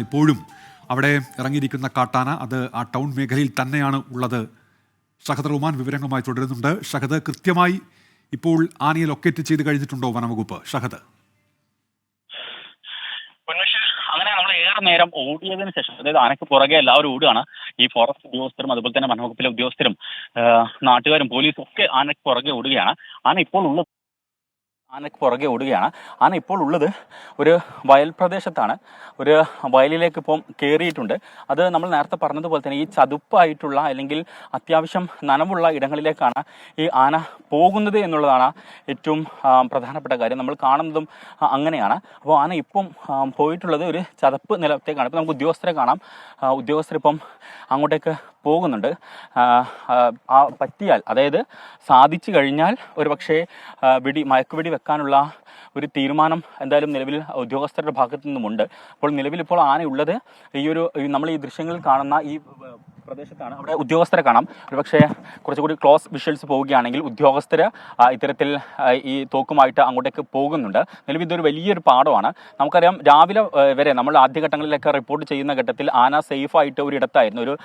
ഇപ്പോഴും അവിടെ ഇറങ്ങിയിരിക്കുന്ന കാട്ടാന അത് ആ ടൗൺ മേഖലയിൽ തന്നെയാണ് ഉള്ളത്. ഷഹദ് റഹ്മാൻ വിവരങ്ങളുമായി തുടരുന്നുണ്ട്. ഷഹദ്, കൃത്യമായി ഇപ്പോൾ ആനയെ ലൊക്കേറ്റ് ചെയ്ത് കഴിഞ്ഞിട്ടുണ്ടോ വനംവകുപ്പ്? ഷഹദ്, അങ്ങനെ നമ്മൾ ഏറെ നേരം ഓടിയതിനു ശേഷം, അതായത് ആനയ്ക്ക് പുറകെ എല്ലാവരും ഓടുകയാണ്. ഈ ഫോറസ്റ്റ് ഉദ്യോഗസ്ഥരും അതുപോലെ തന്നെ വനംവകുപ്പിലെ ഉദ്യോഗസ്ഥരും നാട്ടുകാരും പോലീസും ഒക്കെ ആനയ്ക്ക് പുറകെ ഓടുകയാണ്. ആന ഇപ്പോൾ ഉള്ളത് ഒരു വയൽ പ്രദേശത്താണ്. ഒരു വയലിലേക്ക് ഇപ്പം കയറിയിട്ടുണ്ട്. അത് നമ്മൾ നേരത്തെ പറഞ്ഞതുപോലെ തന്നെ ഈ ചതുപ്പായിട്ടുള്ള അല്ലെങ്കിൽ അത്യാവശ്യം നനവുള്ള ഇടങ്ങളിലേക്കാണ് ഈ ആന പോകുന്നത് എന്നുള്ളതാണ് ഏറ്റവും പ്രധാനപ്പെട്ട കാര്യം. നമ്മൾ കാണുന്നതും അങ്ങനെയാണ്. അപ്പോൾ ആന ഇപ്പം പോയിട്ടുള്ളത് ഒരു ചതുപ്പ് നിലത്തേക്കാണ്. ഇപ്പം നമുക്ക് ഉദ്യോഗസ്ഥരെ കാണാം. ഉദ്യോഗസ്ഥരിപ്പം അങ്ങോട്ടേക്ക് പോകുന്നുണ്ട്. പറ്റിയാൽ, അതായത് സാധിച്ചു കഴിഞ്ഞാൽ ഒരു പക്ഷേ മയക്കുവെടി വെക്കാനുള്ള ഒരു തീരുമാനം എന്തായാലും നിലവിൽ ഉദ്യോഗസ്ഥരുടെ ഭാഗത്തു നിന്നുമുണ്ട്. അപ്പോൾ നിലവിലിപ്പോൾ ആനയുള്ളത് നമ്മൾ ഈ ദൃശ്യങ്ങളിൽ കാണുന്ന ഈ പ്രദേശത്താണ്. അവിടെ ഉദ്യോഗസ്ഥരെ കാണാം. ഒരുപക്ഷെ കുറച്ചുകൂടി ക്ലോസ് വിഷ്വൽസ് പോവുകയാണെങ്കിൽ ഉദ്യോഗസ്ഥർ ഇത്തരത്തിൽ ഈ തോക്കുമായിട്ട് അങ്ങോട്ടേക്ക് പോകുന്നുണ്ട്. നിലവിൽ ഇതൊരു വലിയൊരു പാടമാണ്. നമുക്കറിയാം, രാവിലെ വരെ നമ്മൾ ആദ്യഘട്ടങ്ങളിലൊക്കെ റിപ്പോർട്ട് ചെയ്യുന്ന ഘട്ടത്തിൽ ആന സേഫായിട്ട് ഒരിടത്തായിരുന്നു, ഒരു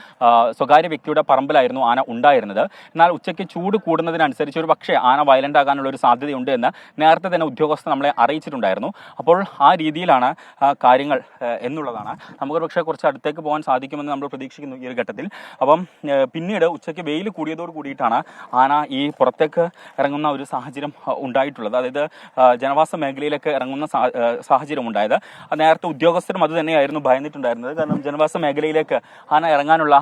സ്വകാര്യ വ്യക്തിയുടെ പറമ്പിലായിരുന്നു ആന ഉണ്ടായിരുന്നത്. എന്നാൽ ഉച്ചയ്ക്ക് ചൂട് കൂടുന്നതിനനുസരിച്ച് ഒരു പക്ഷേ ആന വയലൻ്റ് ആകാനുള്ള ഒരു സാധ്യതയുണ്ട് എന്ന് നേരത്തെ തന്നെ ഉദ്യോഗസ്ഥർ നമ്മളെ അറിയിച്ചിട്ടുണ്ടായിരുന്നു. അപ്പോൾ ആ രീതിയിലാണ് കാര്യങ്ങൾ എന്നുള്ളതാണ്. നമുക്കൊരു പക്ഷേ കുറച്ച് അടുത്തേക്ക് പോകാൻ സാധിക്കുമെന്ന് നമ്മൾ പ്രതീക്ഷിക്കുന്നു ഈ ഒരു ഘട്ടത്തിൽ. അപ്പം പിന്നീട് ഉച്ചയ്ക്ക് വെയിൽ കൂടിയതോട് കൂടിയിട്ടാണ് ആന ഈ പുറത്തേക്ക് ഇറങ്ങുന്ന ഒരു സാഹചര്യം ഉണ്ടായിട്ടുള്ളത്. അതായത് ജനവാസ മേഖലയിലേക്ക് ഇറങ്ങുന്ന സാഹചര്യം ഉണ്ടായത്. നേരത്തെ ഉദ്യോഗസ്ഥരും അത് തന്നെയായിരുന്നു ഭയന്നിട്ടുണ്ടായിരുന്നത്. കാരണം ജനവാസ മേഖലയിലേക്ക് ആന ഇറങ്ങാനുള്ള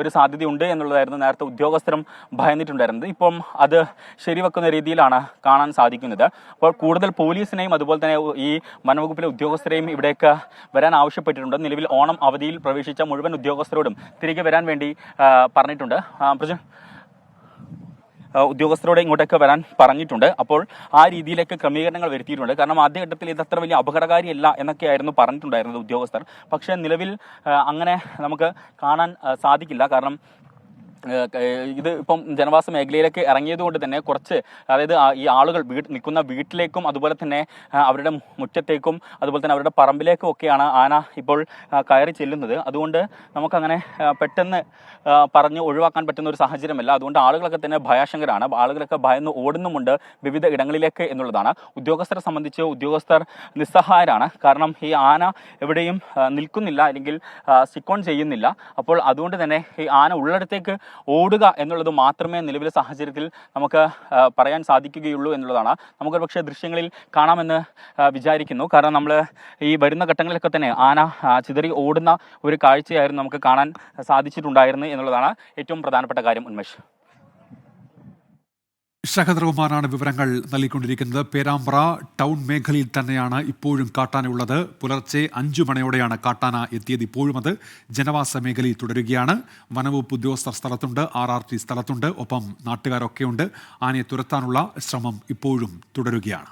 ഒരു സാധ്യതയുണ്ട് എന്നുള്ളതായിരുന്നു നേരത്തെ ഉദ്യോഗസ്ഥരും ഭയന്നിട്ടുണ്ടായിരുന്നത്. ഇപ്പം അത് ശരിവെക്കുന്ന രീതിയിലാണ് കാണാൻ സാധിക്കുന്നത്. അപ്പോൾ കൂടുതൽ പോലീസിനെയും അതുപോലെ തന്നെ ഈ വനംവകുപ്പിലെ ഉദ്യോഗസ്ഥരെയും ഇവിടേക്ക് വരാൻ ആവശ്യപ്പെട്ടിട്ടുണ്ട്. നിലവിൽ ഓണം അവധിയിൽ പ്രവേശിച്ച മുഴുവൻ ഉദ്യോഗസ്ഥരോടും തിരികെ വരാൻ വേണ്ടി പറഞ്ഞിട്ടുണ്ട്. ഉദ്യോഗസ്ഥരോട് ഇങ്ങോട്ടേക്ക് വരാൻ പറഞ്ഞിട്ടുണ്ട്. അപ്പോൾ ആ രീതിയിലേക്ക് ക്രമീകരണങ്ങൾ വരുത്തിയിട്ടുണ്ട്. കാരണം ആദ്യഘട്ടത്തിൽ ഇത് അത്ര വലിയ അപകടകാരിയല്ല എന്നൊക്കെയായിരുന്നു പറഞ്ഞിട്ടുണ്ടായിരുന്നത് ഉദ്യോഗസ്ഥർ. പക്ഷേ നിലവിൽ അങ്ങനെ നമുക്ക് കാണാൻ സാധിക്കില്ല. കാരണം ഇത് ഇപ്പം ജനവാസ മേഖലയിലേക്ക് ഇറങ്ങിയതുകൊണ്ട് തന്നെ കുറച്ച്, അതായത് ഈ ആളുകൾ നിൽക്കുന്ന വീട്ടിലേക്കും അതുപോലെ തന്നെ അവരുടെ മുറ്റത്തേക്കും അതുപോലെ തന്നെ അവരുടെ പറമ്പിലേക്കും ഒക്കെയാണ് ആന ഇപ്പോൾ കയറി ചെല്ലുന്നത്. അതുകൊണ്ട് നമുക്കങ്ങനെ പെട്ടെന്ന് പറഞ്ഞ് ഒഴിവാക്കാൻ പറ്റുന്ന ഒരു സാഹചര്യമല്ല. അതുകൊണ്ട് ആളുകളൊക്കെ തന്നെ ഭയാശങ്കരാണ്. ആളുകളൊക്കെ ഭയന്ന് ഓടുന്നുമുണ്ട് വിവിധ ഇടങ്ങളിലേക്ക് എന്നുള്ളതാണ്. ഉദ്യോഗസ്ഥരെ സംബന്ധിച്ച് ഉദ്യോഗസ്ഥർ നിസ്സഹായരാണ്. കാരണം ഈ ആന എവിടെയും നിൽക്കുന്നില്ല, അല്ലെങ്കിൽ സ്റ്റിക്ക് ഓൺ ചെയ്യുന്നില്ല. അപ്പോൾ അതുകൊണ്ട് തന്നെ ഈ ആന ഉള്ളിടത്തേക്ക് ഓടുക എന്നുള്ളത് മാത്രമേ നിലവിലെ സാഹചര്യത്തിൽ നമുക്ക് പറയാൻ സാധിക്കുകയുള്ളൂ എന്നുള്ളതാണ്. നമുക്കൊരു പക്ഷേ ദൃശ്യങ്ങളിൽ കാണാമെന്ന് വിചാരിക്കുന്നു. കാരണം നമ്മൾ ഈ വരുന്ന ഘട്ടങ്ങളിലൊക്കെ തന്നെ ആന ചിതറി ഓടുന്ന ഒരു കാഴ്ചയായിരുന്നു നമുക്ക് കാണാൻ സാധിച്ചിട്ടുണ്ടായിരുന്നു എന്നുള്ളതാണ് ഏറ്റവും പ്രധാനപ്പെട്ട കാര്യം. ഉന്മേഷ്. ഷഹദ് റഹ്മാനാണ് വിവരങ്ങൾ നൽകിക്കൊണ്ടിരിക്കുന്നത്. പേരാമ്പ്ര ടൗൺ മേഖലയിൽ തന്നെയാണ് ഇപ്പോഴും കാട്ടാനയുള്ളത്. പുലർച്ചെ 5 മണിയോടെയാണ് കാട്ടാന എത്തിയത്. ഇപ്പോഴും അത് ജനവാസ മേഖലയിൽ തുടരുകയാണ്. വനംവകുപ്പ് ഉദ്യോഗസ്ഥർ സ്ഥലത്തുണ്ട്, RRT സ്ഥലത്തുണ്ട്, ഒപ്പം നാട്ടുകാരൊക്കെയുണ്ട്. ആനയെ തുരത്താനുള്ള ശ്രമം ഇപ്പോഴും തുടരുകയാണ്.